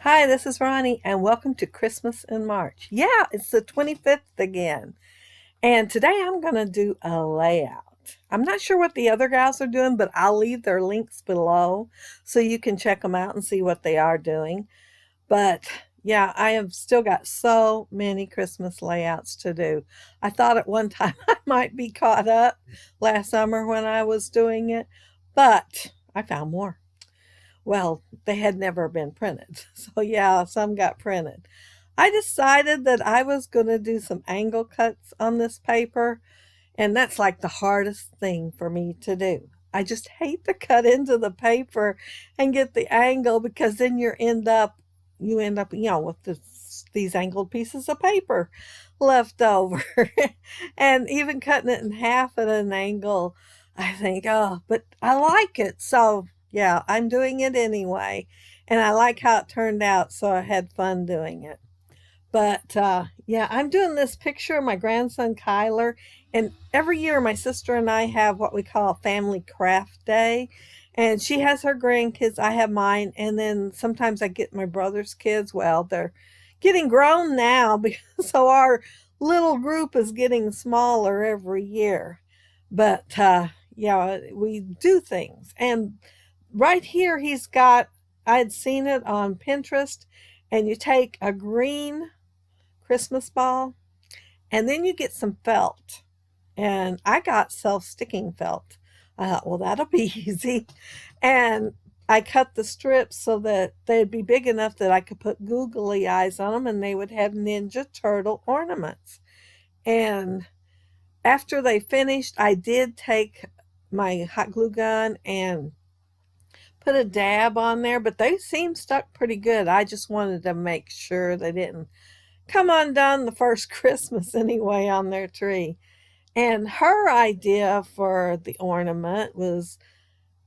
Hi, this is Ronnie, and welcome to Christmas in March. Yeah, it's the 25th again. And today I'm going to do a layout. I'm not sure what the other gals are doing, but I'll leave their links below so you can check them out and see what they are doing. But yeah, I have still got so many Christmas layouts to do. I thought at one time I might be caught up last summer when I was doing it, but I found more. Well, they had never been printed. So, yeah, some got printed. I decided that I was going to do some angle cuts on this paper, and that's like the hardest thing for me to do. I just hate to cut into the paper and get the angle because then you end up, with these angled pieces of paper left over. And even cutting it in half at an angle, I think, oh, but I like it. So, yeah, I'm doing it anyway. And I like how it turned out. So I had fun doing it. But yeah, I'm doing this picture of my grandson Kyler. And every year, my sister and I have what we call Family Craft Day. And she has her grandkids, I have mine. And then sometimes I get my brother's kids. Well, they're getting grown now, so our little group is getting smaller every year. But yeah, we do things. And right here, I had seen it on Pinterest, and you take a green Christmas ball, and then you get some felt. And I got self sticking felt. I thought, well, that'll be easy. And I cut the strips so that they'd be big enough that I could put googly eyes on them and they would have Ninja Turtle ornaments. And after they finished, I did take my hot glue gun and put a dab on there, but they seemed stuck pretty good. I just wanted to make sure they didn't come undone the first Christmas anyway on their tree. And her idea for the ornament was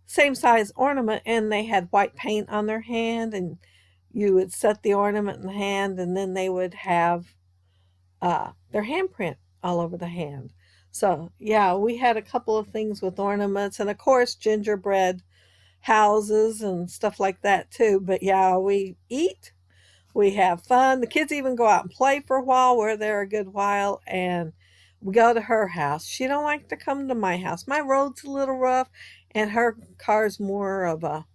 same size ornament, and they had white paint on their hand, and you would set the ornament in the hand, and then they would have their handprint all over the hand. So yeah, we had a couple of things with ornaments, and of course gingerbread houses and stuff like that too. But yeah, we eat, we have fun. The kids even go out and play for a while. We're there a good while, and we go to her house. She don't like to come to my house. My road's a little rough, and her car's more of a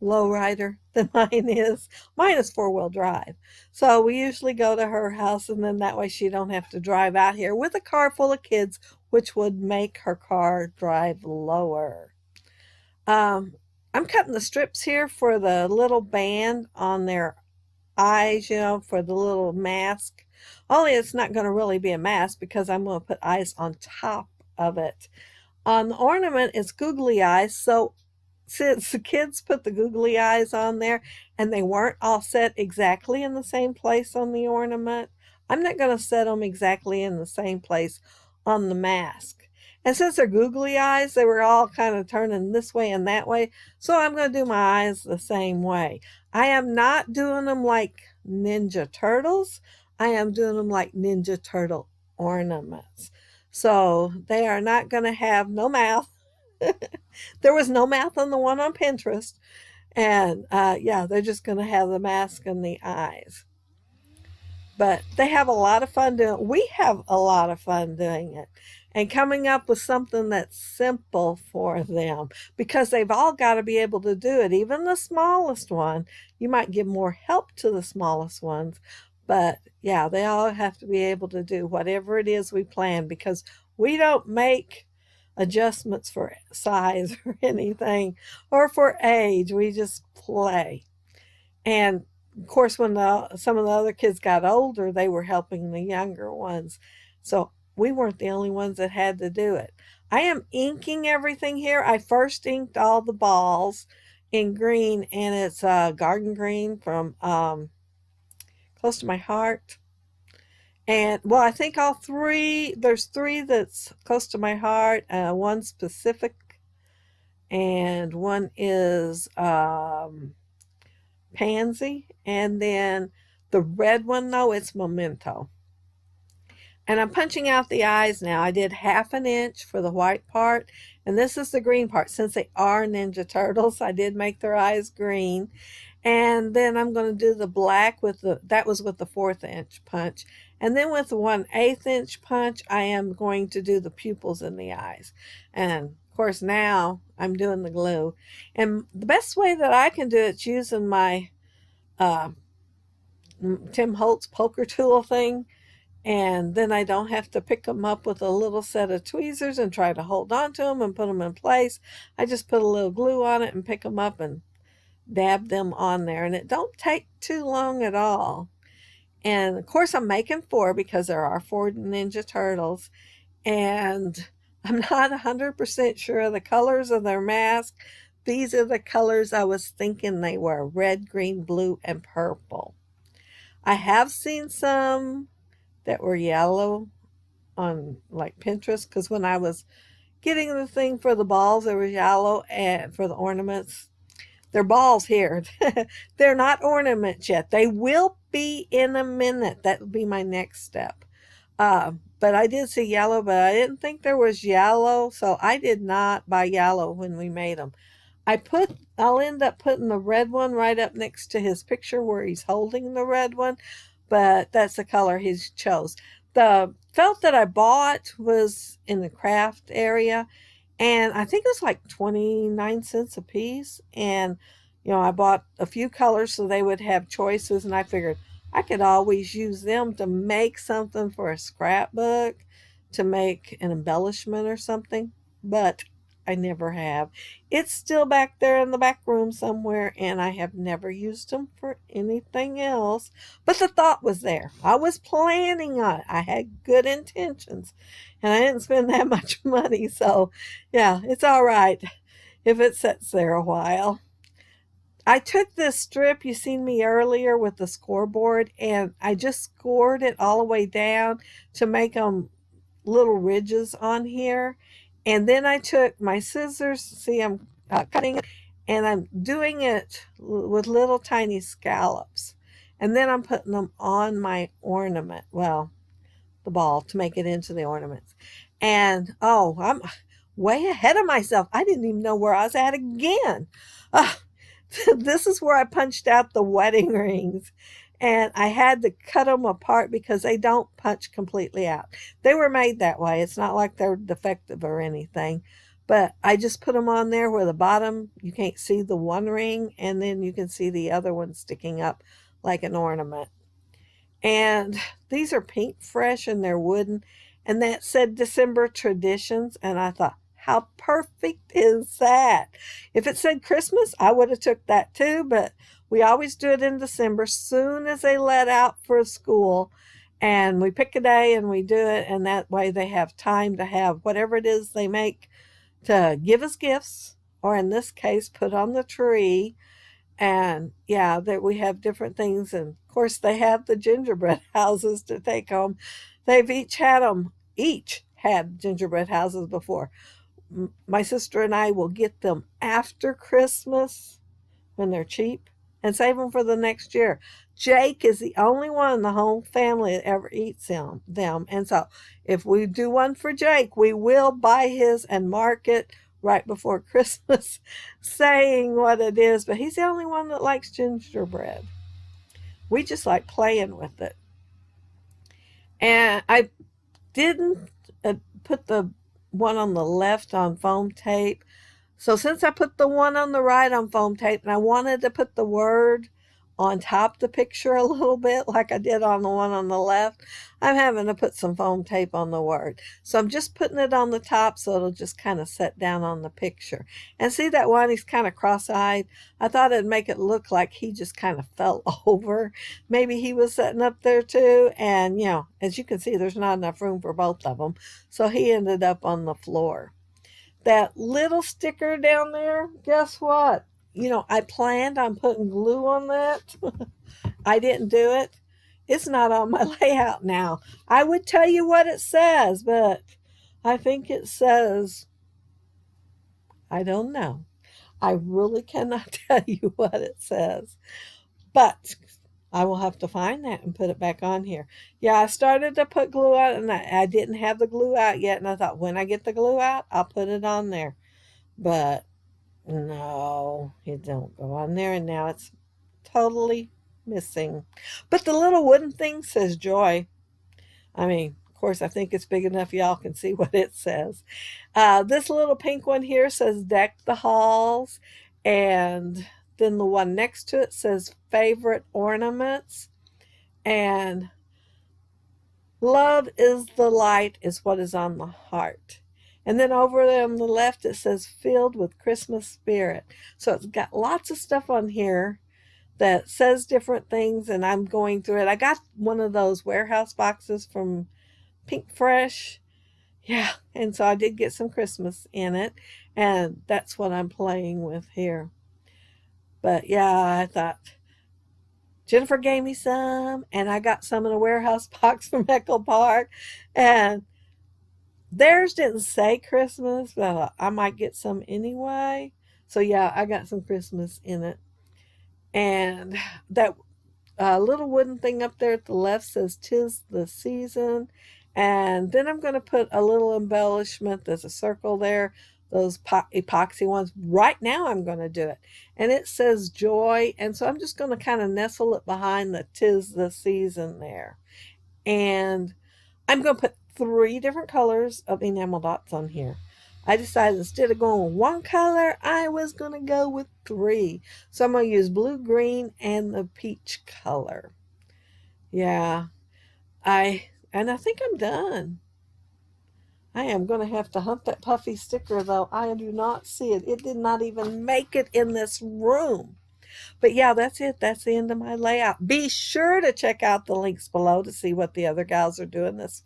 low rider than mine is. Mine is four-wheel drive. So we usually go to her house, and then that way she don't have to drive out here with a car full of kids, which would make her car drive lower. Um, I'm cutting the strips here for the little band on their eyes, for the little mask. Only it's not going to really be a mask because I'm going to put eyes on top of it. On the ornament, it's googly eyes. So since the kids put the googly eyes on there and they weren't all set exactly in the same place on the ornament, I'm not going to set them exactly in the same place on the mask. And since they're googly eyes, they were all kind of turning this way and that way. So I'm going to do my eyes the same way. I am not doing them like Ninja Turtles. I am doing them like Ninja Turtle ornaments. So they are not going to have no mouth. There was no mouth on the one on Pinterest. And yeah, they're just going to have the mask and the eyes. But they have a lot of fun doing it. We have a lot of fun doing it and coming up with something that's simple for them because they've all got to be able to do it. Even the smallest one, you might give more help to the smallest ones. But yeah, they all have to be able to do whatever it is we plan because we don't make adjustments for size or anything or for age. We just play. And of course, when some of the other kids got older, they were helping the younger ones. So we weren't the only ones that had to do it. I am inking everything here. I first inked all the balls in green, and it's garden green from Close to My Heart. And well, I think there's three that's close to my heart, one specific, and one is Pansy. And then the red one, though, it's Memento. And I'm punching out the eyes now. I did 1/2 inch for the white part, and this is the green part. Since they are Ninja Turtles, I did make their eyes green. And then I'm going to do the black with that was with the 1/4 inch punch. And then with the 1/8 inch punch, I am going to do the pupils in the eyes. And of course now I'm doing the glue. And the best way that I can do it is using my uh, Tim Holtz poker tool thing, and then I don't have to pick them up with a little set of tweezers and try to hold on to them and put them in place. I just put a little glue on it and pick them up and dab them on there, and it don't take too long at all. And of course I'm making 4 because there are 4 Ninja Turtles, and I'm not 100% sure of the colors of their mask. These are the colors I was thinking they were: red, green, blue, and purple. I have seen some that were yellow on like Pinterest, because when I was getting the thing for the balls, there was yellow, and for the ornaments, they're balls here. They're not ornaments yet. They will be in a minute. That will be my next step. But I did see yellow, but I didn't think there was yellow, so I did not buy yellow when we made them. I'll end up putting the red one right up next to his picture where he's holding the red one, but that's the color he chose. The felt that I bought was in the craft area, and I think it was like 29 cents a piece. And I bought a few colors so they would have choices, and I figured I could always use them to make something for a scrapbook, to make an embellishment or something, but I never have. It's still back there in the back room somewhere, and I have never used them for anything else. But the thought was there. I was planning on it. I had good intentions, and I didn't spend that much money. So, yeah, it's all right if it sits there a while. I took this strip you seen me earlier with the scoreboard, and I just scored it all the way down to make them little ridges on here. And then I took my scissors, see I'm cutting it, and I'm doing it with little tiny scallops. And then I'm putting them on my ornament, well, the ball, to make it into the ornaments. And oh, I'm way ahead of myself. I didn't even know where I was at again. Uh, this is where I punched out the wedding rings, and I had to cut them apart because they don't punch completely out. They were made that way. It's not like they're defective or anything, but I just put them on there where the bottom, you can't see the one ring, and then you can see the other one sticking up like an ornament. And these are pink fresh and they're wooden, and that said December traditions, and I thought, how perfect is that? If it said Christmas, I would have took that too, but we always do it in December, soon as they let out for school, and we pick a day and we do it, and that way they have time to have whatever it is they make to give us gifts, or in this case, put on the tree. And yeah, that we have different things, and of course they have the gingerbread houses to take home. They've each had gingerbread houses before. My sister and I will get them after Christmas when they're cheap and save them for the next year. Jake is the only one in the whole family that ever eats them. And so if we do one for Jake, we will buy his and mark it right before Christmas saying what it is. But he's the only one that likes gingerbread. We just like playing with it. And I didn't put the one on the left on foam tape. So since I put the one on the right on foam tape, and I wanted to put the word on top of the picture a little bit like I did on the one on the left, I'm having to put some foam tape on the word. So I'm just putting it on the top so it'll just kind of set down on the picture. And see that one, he's kind of cross-eyed. I thought it'd make it look like he just kind of fell over. Maybe he was sitting up there too. And, as you can see, there's not enough room for both of them. So he ended up on the floor. That little sticker down there, guess what? I planned on putting glue on that. I didn't do it. It's not on my layout now. I would tell you what it says, but I think it says, I don't know. I really cannot tell you what it says. But I will have to find that and put it back on here. Yeah, I started to put glue out and I didn't have the glue out yet. And I thought when I get the glue out, I'll put it on there. But no, it don't go on there. And now it's totally missing. But the little wooden thing says joy. I mean, of course, I think it's big enough y'all can see what it says. This little pink one here says deck the halls. And then the one next to it says favorite ornaments. And love is the light is what is on the heart. And then over there on the left, it says filled with Christmas spirit. So it's got lots of stuff on here that says different things, and I'm going through it. I got one of those warehouse boxes from Pink Fresh. Yeah, and so I did get some Christmas in it, and that's what I'm playing with here. But yeah, I thought Jennifer gave me some, and I got some in a warehouse box from Echo Park, and theirs didn't say Christmas, but I thought I might get some anyway. So yeah, I got some Christmas in it. And that little wooden thing up there at the left says "'Tis the season." And then I'm going to put a little embellishment. There's a circle there, those epoxy ones. Right now I'm going to do it. And it says joy. And so I'm just going to kind of nestle it behind the "'Tis the season" there. And I'm going to put 3 different colors of enamel dots on here. I decided instead of going with one color, I was going to go with 3. So I'm going to use blue, green, and the peach color. Yeah, and I think I'm done. I am going to have to hunt that puffy sticker, though. I do not see it. It did not even make it in this room. But yeah, that's it. That's the end of my layout. Be sure to check out the links below to see what the other gals are doing this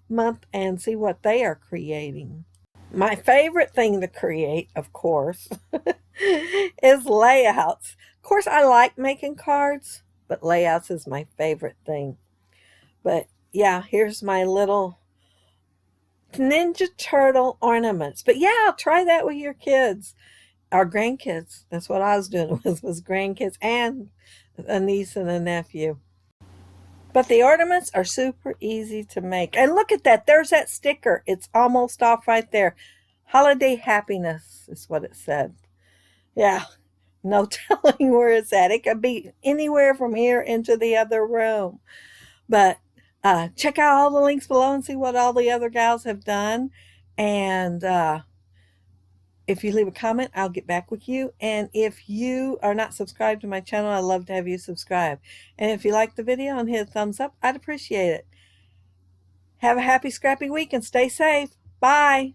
month and see what they are creating. My favorite thing to create, of course, is layouts. Of course, I like making cards, but layouts is my favorite thing. But yeah, here's my little Ninja Turtle ornaments. But yeah, try that with your kids or grandkids. That's what I was doing was grandkids and a niece and a nephew. But the ornaments are super easy to make. And look at that. There's that sticker. It's almost off right there. Holiday happiness is what it said. Yeah, no telling where it's at. It could be anywhere from here into the other room. But check out all the links below and see what all the other gals have done. And if you leave a comment, I'll get back with you. And if you are not subscribed to my channel, I'd love to have you subscribe. And if you like the video and hit a thumbs up, I'd appreciate it. Have a happy, scrappy week and stay safe. Bye.